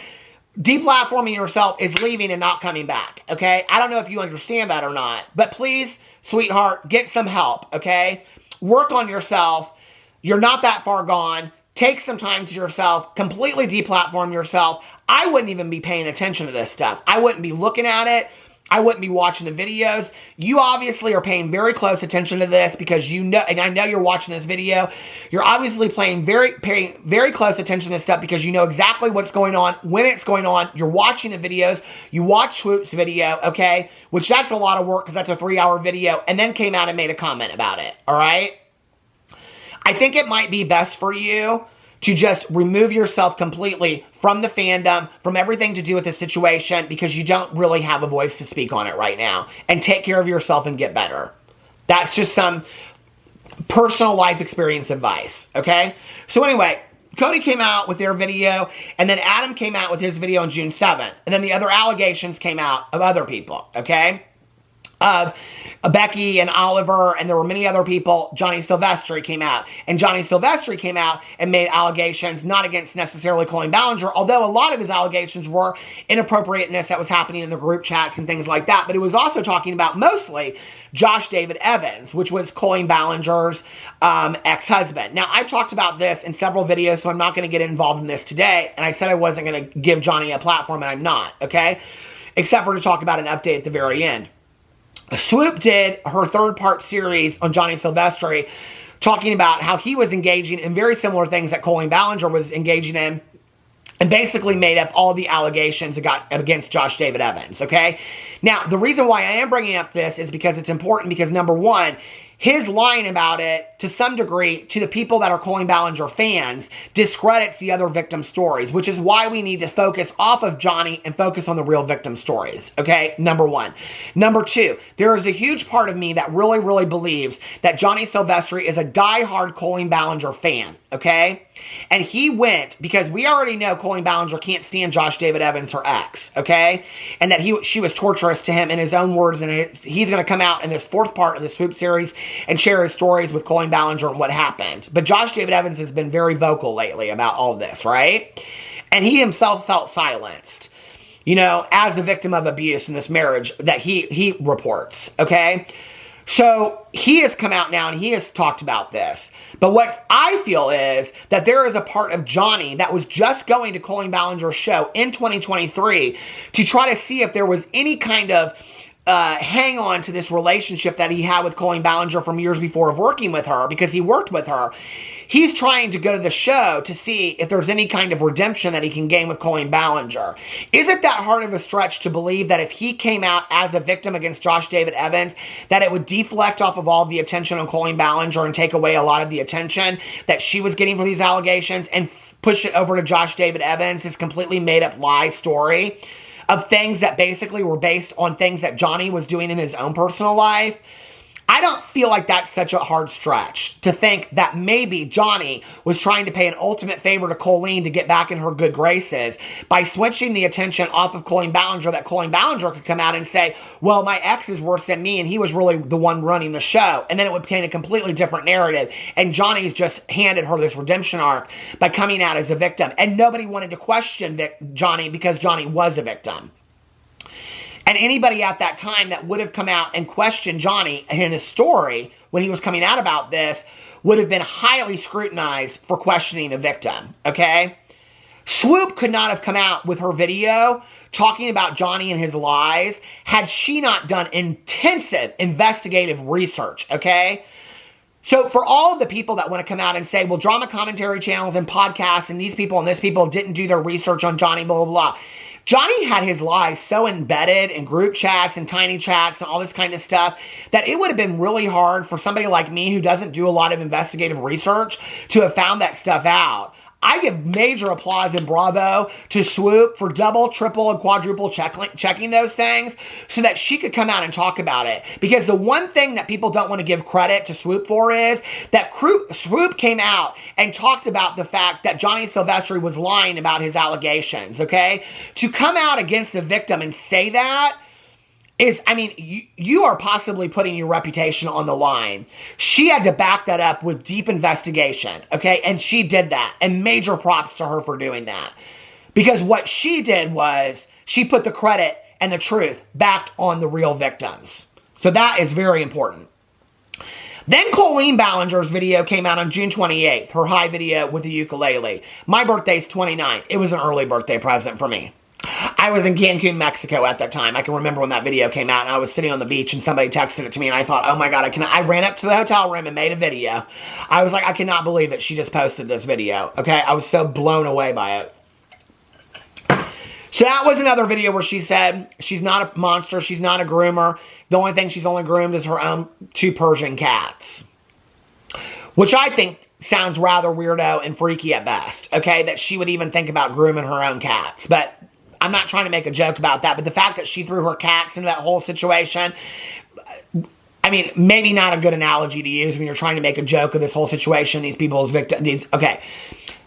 deplatforming yourself is leaving and not coming back, okay? I don't know if you understand that or not, but please... Sweetheart, get some help, okay? Work on yourself. You're not that far gone. Take some time to yourself. Completely deplatform yourself. I wouldn't even be paying attention to this stuff. I wouldn't be looking at it. I wouldn't be watching the videos. You obviously are paying very close attention to this because you know, and I know you're watching this video. You're obviously paying very close attention to this stuff because you know exactly what's going on, when it's going on. You're watching the videos. You watch Swoop's video, okay? Which that's a lot of work because that's a 3-hour video, and then came out and made a comment about it, all right? I think it might be best for you to just remove yourself completely from the fandom, from everything to do with the situation, because you don't really have a voice to speak on it right now. And take care of yourself and get better. That's just some personal life experience advice, okay? So anyway, Cody came out with their video, and then Adam came out with his video on June 7th. And then the other allegations came out of other people, okay? Of Becky and Oliver, and there were many other people. Johnny Silvestri came out. And Johnny Silvestri came out and made allegations, not against necessarily Colleen Ballinger, although a lot of his allegations were inappropriateness that was happening in the group chats and things like that. But it was also talking about mostly Josh David Evans, which was Colleen Ballinger's ex-husband. Now, I've talked about this in several videos, so I'm not going to get involved in this today. And I said I wasn't going to give Johnny a platform, and I'm not, okay? Except for to talk about an update at the very end. Swoop did her 3rd-part series on Johnny Silvestri, talking about how he was engaging in very similar things that Colleen Ballinger was engaging in, and basically made up all the allegations against Josh David Evans, okay? Now, the reason why I am bringing up this is because it's important because, number one, his lying about it, to some degree, to the people that are Colleen Ballinger fans, discredits the other victim stories, which is why we need to focus off of Johnny and focus on the real victim stories, okay? Number one. Number two, there is a huge part of me that really, really believes that Johnny Silvestri is a diehard Colleen Ballinger fan, okay? And he went, because we already know Colleen Ballinger can't stand Josh David Evans, her ex, okay? And that she was torturous to him in his own words, and he's going to come out in this 4th part of the Swoop series and share his stories with Colleen Ballinger and what happened. But Josh David Evans has been very vocal lately about all of this, right? And he himself felt silenced, you know, as a victim of abuse in this marriage that he reports, okay? So he has come out now and he has talked about this. But what I feel is that there is a part of Johnny that was just going to Colleen Ballinger's show in 2023 to try to see if there was any kind of hang on to this relationship that he had with Colleen Ballinger from years before of working with her, because he worked with her. He's trying to go to the show to see if there's any kind of redemption that he can gain with Colleen Ballinger. Is it that hard of a stretch to believe that if he came out as a victim against Josh David Evans, that it would deflect off of all of the attention on Colleen Ballinger and take away a lot of the attention that she was getting for these allegations and push it over to Josh David Evans, this completely made-up lie story of things that basically were based on things that Johnny was doing in his own personal life? I don't feel like that's such a hard stretch to think that maybe Johnny was trying to pay an ultimate favor to Colleen to get back in her good graces by switching the attention off of Colleen Ballinger, that Colleen Ballinger could come out and say, well, my ex is worse than me and he was really the one running the show. And then it would become a completely different narrative. And Johnny's just handed her this redemption arc by coming out as a victim. And nobody wanted to question Johnny because Johnny was a victim. And anybody at that time that would have come out and questioned Johnny in his story when he was coming out about this would have been highly scrutinized for questioning a victim, okay? Swoop could not have come out with her video talking about Johnny and his lies had she not done intensive investigative research, okay? So for all of the people that want to come out and say, well, drama commentary channels and podcasts and these people and this people didn't do their research on Johnny, blah, blah, blah. Johnny had his lies so embedded in group chats and tiny chats and all this kind of stuff that it would have been really hard for somebody like me who doesn't do a lot of investigative research to have found that stuff out. I give major applause and bravo to Swoop for double, triple, and quadruple checking those things so that she could come out and talk about it. Because the one thing that people don't want to give credit to Swoop for is that Swoop came out and talked about the fact that Johnny Silvestri was lying about his allegations, okay? To come out against the victim and say that is, I mean, you are possibly putting your reputation on the line. She had to back that up with deep investigation, okay? And she did that. And major props to her for doing that. Because what she did was she put the credit and the truth back on the real victims. So that is very important. Then Colleen Ballinger's video came out on June 28th, her high video with the ukulele. My birthday's 29. It was an early birthday present for me. I was in Cancun, Mexico at that time. I can remember when that video came out and I was sitting on the beach and somebody texted it to me and I thought, oh my God, I ran up to the hotel room and made a video. I was like, I cannot believe that she just posted this video. Okay, I was so blown away by it. So that was another video where she said she's not a monster, she's not a groomer. The only thing she's only groomed is her own 2 Persian cats. Which I think sounds rather weirdo and freaky at best. Okay, that she would even think about grooming her own cats. But I'm not trying to make a joke about that, but the fact that she threw her cats into that whole situation, I mean, maybe not a good analogy to use when you're trying to make a joke of this whole situation, these people's victims, okay.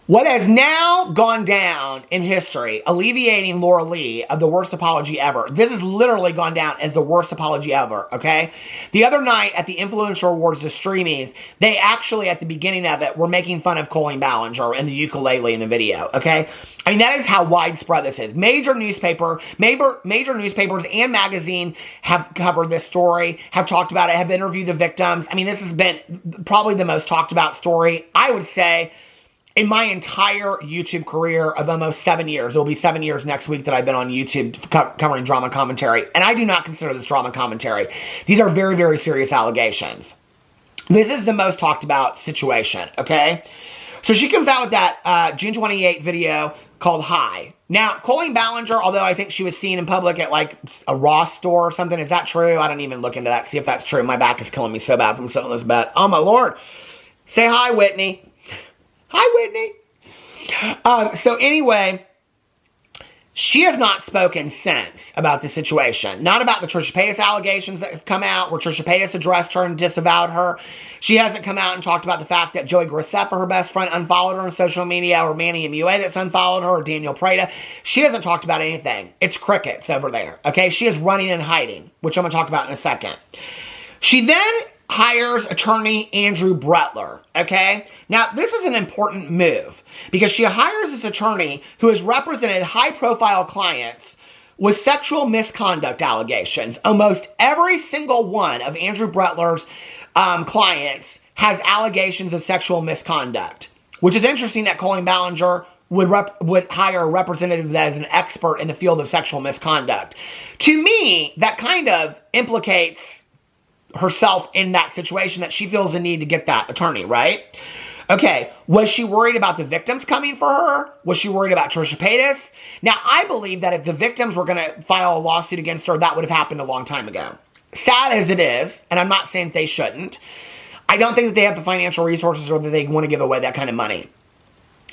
What has now gone down in history, alleviating Laura Lee of the worst apology ever. This has literally gone down as the worst apology ever, okay? The other night at the Influencer Awards, the Streamies, they actually, at the beginning of it, were making fun of Colleen Ballinger and the ukulele in the video, okay? I mean, that is how widespread this is. Major newspapers and magazine have covered this story, have talked about it, have interviewed the victims. I mean, this has been probably the most talked about story, I would say, in my entire YouTube career of almost 7 years. It will be 7 years next week that I've been on YouTube covering drama commentary. And I do not consider this drama commentary. These are very, very serious allegations. This is the most talked about situation, okay? So she comes out with that June 28th video called Hi. Now, Colleen Ballinger, although I think she was seen in public at like a Ross store or something, is that true? I don't even look into that, see if that's true. My back is killing me so bad from sitting on this bed. Oh my Lord. Say hi, Whitney. Hi, Whitney. So anyway, she has not spoken since about the situation. Not about the Trisha Paytas allegations that have come out, where Trisha Paytas addressed her and disavowed her. She hasn't come out and talked about the fact that Joey Graceffa, her best friend, unfollowed her on social media, or Manny MUA that's unfollowed her, or Daniel Prada. She hasn't talked about anything. It's crickets over there, okay? She is running and hiding, which I'm going to talk about in a second. She then hires attorney Andrew Brettler, okay? Now, this is an important move because she hires this attorney who has represented high-profile clients with sexual misconduct allegations. Almost every single one of Andrew Brettler's clients has allegations of sexual misconduct, which is interesting that Colleen Ballinger would hire a representative that is an expert in the field of sexual misconduct. To me, that kind of implicates herself in that situation, that she feels the need to get that attorney, right? Okay, was she worried about the victims coming for her? Was she worried about Trisha Paytas? Now, I believe that if the victims were going to file a lawsuit against her, that would have happened a long time ago. Sad as it is, and I'm not saying they shouldn't, I don't think that they have the financial resources or that they want to give away that kind of money.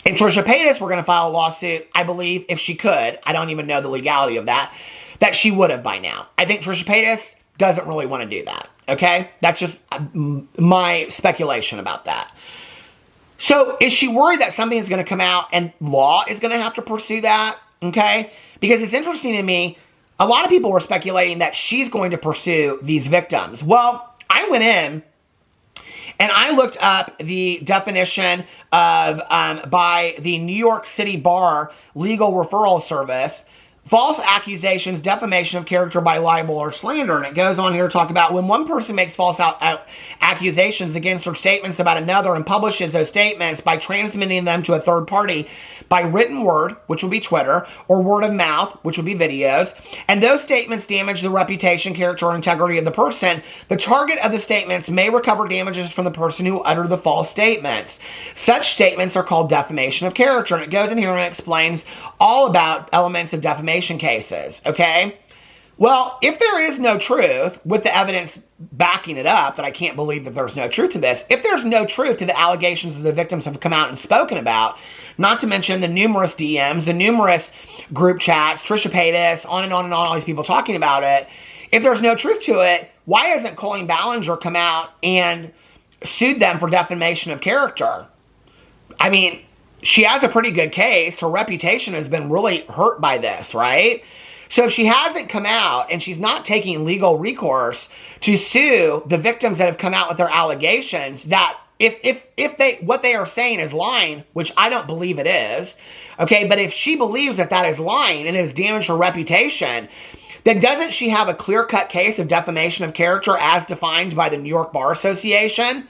If Trisha Paytas were going to file a lawsuit, I believe if she could, I don't even know the legality of that, that she would have by now. I think Trisha Paytas doesn't really want to do that, okay? That's just my speculation about that. So is she worried that something is going to come out and law is going to have to pursue that, okay? Because it's interesting to me, a lot of people were speculating that she's going to pursue these victims. Well, I went in and I looked up the definition of, by the New York City Bar Legal Referral Service, false accusations, defamation of character by libel or slander. And it goes on here to talk about when one person makes false accusations against or statements about another and publishes those statements by transmitting them to a third party by written word, which would be Twitter, or word of mouth, which would be videos, and those statements damage the reputation, character, or integrity of the person, the target of the statements may recover damages from the person who uttered the false statements. Such statements are called defamation of character. And it goes in here and explains all about elements of defamation cases, okay? Well, if there is no truth, with the evidence backing it up, that I can't believe that there's no truth to this, if there's no truth to the allegations that the victims have come out and spoken about, not to mention the numerous DMs, the numerous group chats, Trisha Paytas, on and on and on, all these people talking about it, if there's no truth to it, why hasn't Colleen Ballinger come out and sued them for defamation of character? I mean, she has a pretty good case. Her reputation has been really hurt by this, right? So if she hasn't come out and she's not taking legal recourse to sue the victims that have come out with their allegations, that if what they are saying is lying, which I don't believe it is, okay, but if she believes that that is lying and it has damaged her reputation, then doesn't she have a clear-cut case of defamation of character as defined by the New York Bar Association?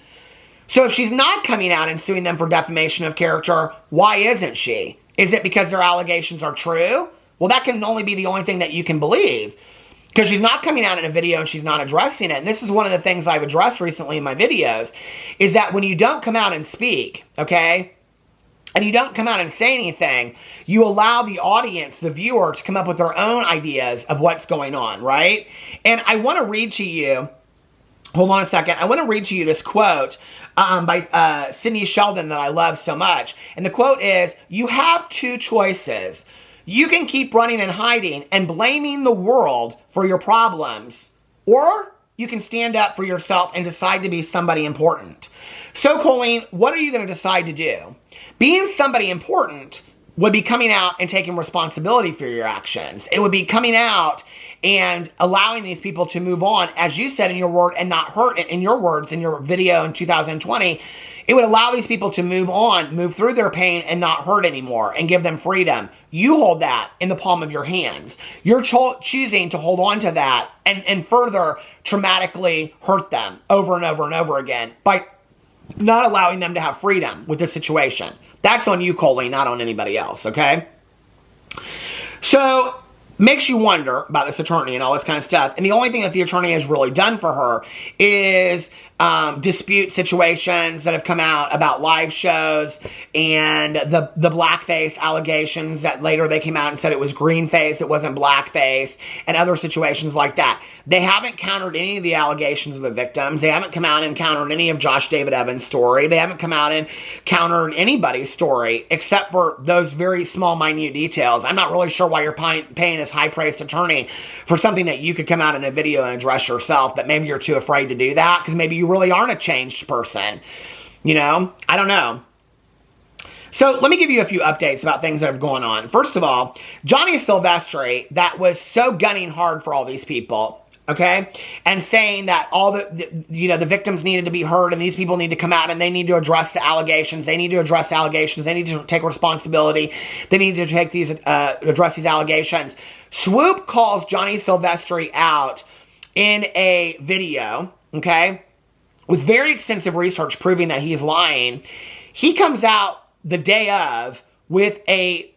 So if she's not coming out and suing them for defamation of character, why isn't she? Is it because their allegations are true? Well, that can only be the only thing that you can believe, because she's not coming out in a video and she's not addressing it. And this is one of the things I've addressed recently in my videos, is that when you don't come out and speak, okay, and you don't come out and say anything, you allow the audience, the viewer, to come up with their own ideas of what's going on, right? And I want to read to you, hold on a second, I want to read to you this quote by Sidney Sheldon that I love so much. And the quote is, "You have two choices. You can keep running and hiding and blaming the world for your problems, or you can stand up for yourself and decide to be somebody important." So, Colleen, what are you going to decide to do? Being somebody important would be coming out and taking responsibility for your actions. It would be coming out and allowing these people to move on, as you said in your word, and not hurt, in your words, in your video in 2020. It would allow these people to move on, move through their pain, and not hurt anymore, and give them freedom. You hold that in the palm of your hands. You're choosing to hold on to that and further traumatically hurt them over and over and over again by not allowing them to have freedom with the situation. That's on you, Colleen, not on anybody else, okay? So, makes you wonder about this attorney and all this kind of stuff. And the only thing that the attorney has really done for her is dispute situations that have come out about live shows and the blackface allegations that later they came out and said it was green face, it wasn't blackface, and other situations like that. They haven't countered any of the allegations of the victims. They haven't come out and countered any of Josh David Evans' story. They haven't come out and countered anybody's story except for those very small, minute details. I'm not really sure why you're paying this high-priced attorney for something that you could come out in a video and address yourself, but maybe you're too afraid to do that because maybe you really aren't a changed person. You know? I don't know. So let me give you a few updates about things that have gone on. First of all, Johnny Silvestri, that was so gunning hard for all these people, okay, and saying that all the victims needed to be heard and these people need to come out and they need to address the allegations. They need to address allegations. They need to take responsibility. They need to take these address these allegations. Swoop calls Johnny Silvestri out in a video, okay, with very extensive research proving that he's lying. He comes out the day of with a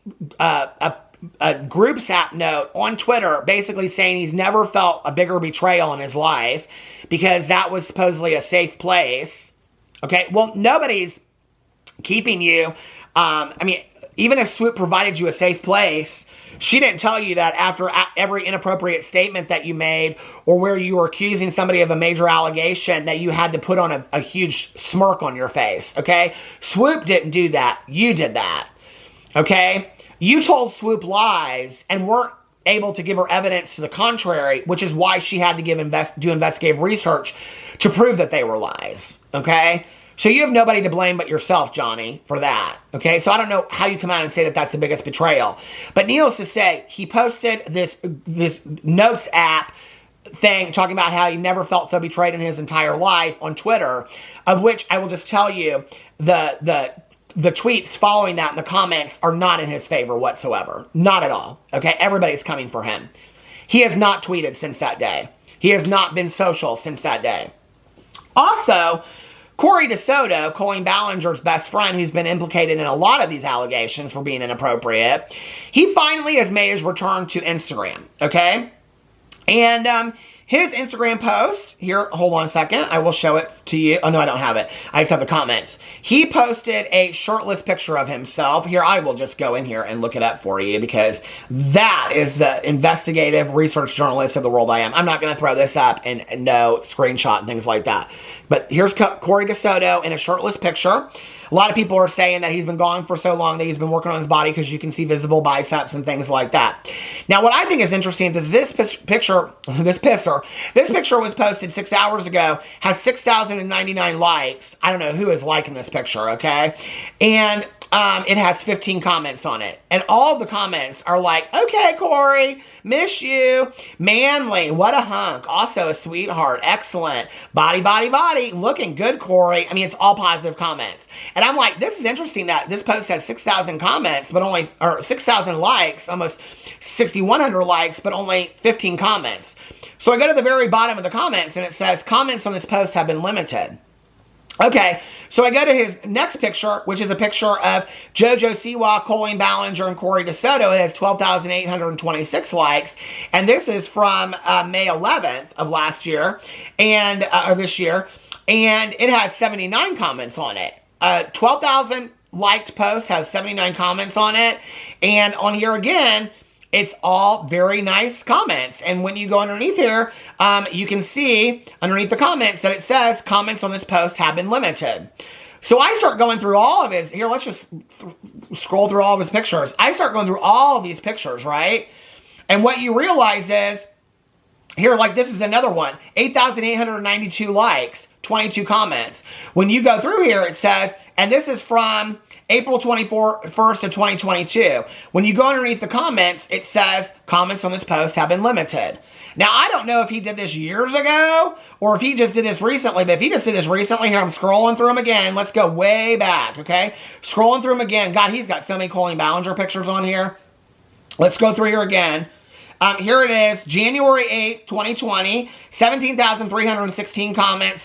group chat note on Twitter basically saying he's never felt a bigger betrayal in his life because that was supposedly a safe place. Okay, well, nobody's keeping you. I mean, even if Swoop provided you a safe place, she didn't tell you that after every inappropriate statement that you made or where you were accusing somebody of a major allegation that you had to put on a huge smirk on your face, okay? Swoop didn't do that. You did that, okay? You told Swoop lies and weren't able to give her evidence to the contrary, which is why she had to do investigative research to prove that they were lies, okay? So you have nobody to blame but yourself, Johnny, for that, okay? So I don't know how you come out and say that that's the biggest betrayal. But needless to say, he posted this notes app thing talking about how he never felt so betrayed in his entire life on Twitter, of which I will just tell you, the tweets following that in the comments are not in his favor whatsoever. Not at all, okay? Everybody's coming for him. He has not tweeted since that day. He has not been social since that day. Also, Corey DeSoto, Colleen Ballinger's best friend, who's been implicated in a lot of these allegations for being inappropriate, he finally has made his return to Instagram, okay? And his Instagram post, here, hold on a second, I will show it to you. Oh, no, I don't have it. I just have the comments. He posted a shirtless picture of himself. Here, I will just go in here and look it up for you, because that is the investigative research journalist of the world I am. I'm not going to throw this up and no screenshot and things like that. But here's Corey DeSoto in a shirtless picture. A lot of people are saying that he's been gone for so long that he's been working on his body because you can see visible biceps and things like that. Now, what I think is interesting is this picture was posted 6 hours ago, has 6,099 likes. I don't know who is liking this picture, okay? And it has 15 comments on it. And all of the comments are like, okay, Corey, miss you. Manly, what a hunk. Also a sweetheart. Excellent. Body, body, body. Looking good, Corey. I mean, it's all positive comments. And I'm like, this is interesting that this post has 6,000 comments, but only, or 6,000 likes, almost 6,100 likes, but only 15 comments. So I go to the very bottom of the comments and it says, comments on this post have been limited. Okay, so I go to his next picture, which is a picture of JoJo Siwa, Colleen Ballinger, and Corey DeSoto. It has 12,826 likes, and this is from May 11th of last year, and or this year, and it has 79 comments on it. 12,000 liked post has 79 comments on it, and on here again, it's all very nice comments. And when you go underneath here, you can see underneath the comments that it says comments on this post have been limited. So I start going through all of his, here, let's just scroll through all of his pictures. I start going through all of these pictures, right? And what you realize is, here, like this is another one, 8,892 likes, 22 comments. When you go through here, it says, and this is from April 1st of 2022. When you go underneath the comments, it says, comments on this post have been limited. Now, I don't know if he did this years ago, or if he just did this recently, but if he just did this recently, here I'm scrolling through them again. Let's go way back, okay? Scrolling through them again. God, he's got so many Colleen Ballinger pictures on here. Let's go through here again. Here it is, January 8th, 2020, 17,316 comments,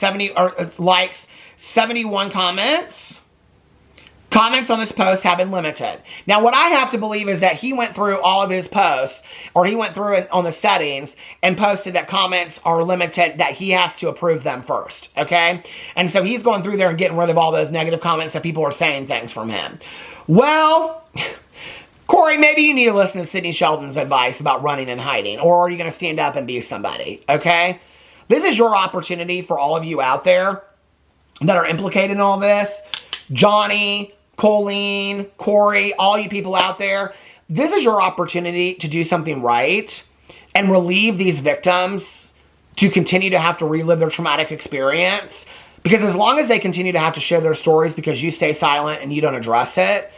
likes, 71 comments. Comments on this post have been limited. Now, what I have to believe is that he went through all of his posts, or he went through it on the settings and posted that comments are limited, that he has to approve them first, okay? And so he's going through there and getting rid of all those negative comments that people are saying things from him. Well, Corey, maybe you need to listen to Sidney Sheldon's advice about running and hiding, or are you going to stand up and be somebody, okay? This is your opportunity for all of you out there that are implicated in all this. Johnny, Colleen, Corey, all you people out there, this is your opportunity to do something right and relieve these victims to continue to have to relive their traumatic experience. Because as long as they continue to have to share their stories because you stay silent and you don't address it,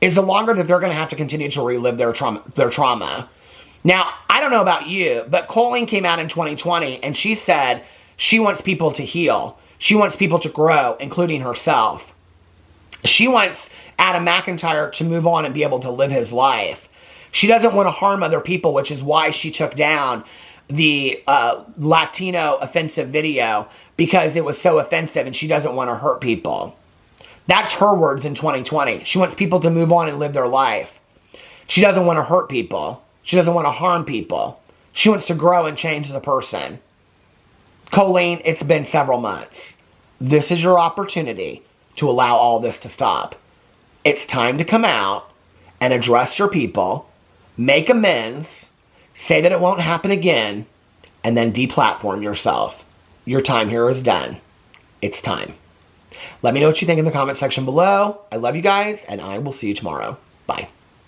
is the longer that they're going to have to continue to relive their trauma. Now, I don't know about you, but Colleen came out in 2020 and she said she wants people to heal. She wants people to grow, including herself. She wants Adam McIntyre to move on and be able to live his life. She doesn't want to harm other people, which is why she took down the Latino offensive video, because it was so offensive and she doesn't want to hurt people. That's her words in 2020. She wants people to move on and live their life. She doesn't want to hurt people. She doesn't want to harm people. She wants to grow and change as a person. Colleen, it's been several months. This is your opportunity to allow all this to stop. It's time to come out and address your people, make amends, say that it won't happen again, and then deplatform yourself. Your time here is done. It's time. Let me know what you think in the comment section below. I love you guys, and I will see you tomorrow. Bye.